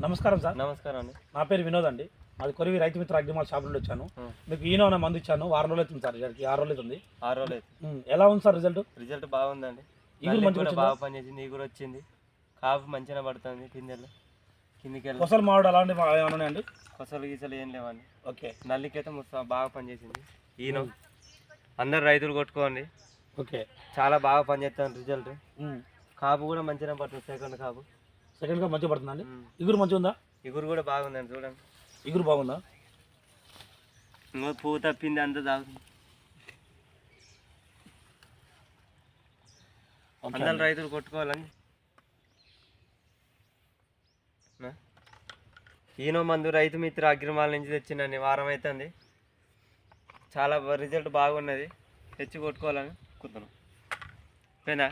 నమస్కారం సార్. నమస్కారం అండి. నా పేరు వినోద్ అండి. మాది కొరివి రైతు మిత్ర అగ్రిమాల్ షాప్ నుండి వచ్చాను. మీకు ఈనో అనే మందు ఇచ్చాను. వారం రోజులు అవుతుంది సార్. రిజల్ట్కి 6 రోజులు అవుతుంది. 6 రోజులు అవుతుంది. ఎలా ఉంది సార్ రిజల్ట్? రిజల్ట్ బాగుందండి. ఈగురు మంచిగా బాగా పనిచేసింది. ఈగురు వచ్చింది. కాపు మంచిగా పడుతుంది. పిందెలు కిందికి వెళ్ళి కొసలు మామిడి అలాంటివి ఏమైనా ఉన్నాయండి? కొసలు గీసలు ఏం లేవండి. ఓకే. నల్లికైతే బాగా పనిచేసింది. ఈనో అందరు రైతులు కొట్టుకోండి. ఓకే. చాలా బాగా పనిచేస్తాను. రిజల్ట్ కాపు కూడా మంచిగా పడుతుంది. సెకండ్ కాపు మంచిగా పడుతుందండి. ఇగురు మంచిగా ఉందా? ఇగురు కూడా బాగుందండి. చూడండి, ఇగురు బాగుందా? పువ్వు తప్పింది అంతా తాగుతుంది. అందరు రైతులు కొట్టుకోవాలని ఈనో మందు రైతు మిత్ర అగ్రిమాల నుంచి తెచ్చిందండి. వారం అవుతుంది. చాలా రిజల్ట్ బాగున్నది. తెచ్చి కొట్టుకోవాలని అనుకుంటున్నాం. ఓకేనా?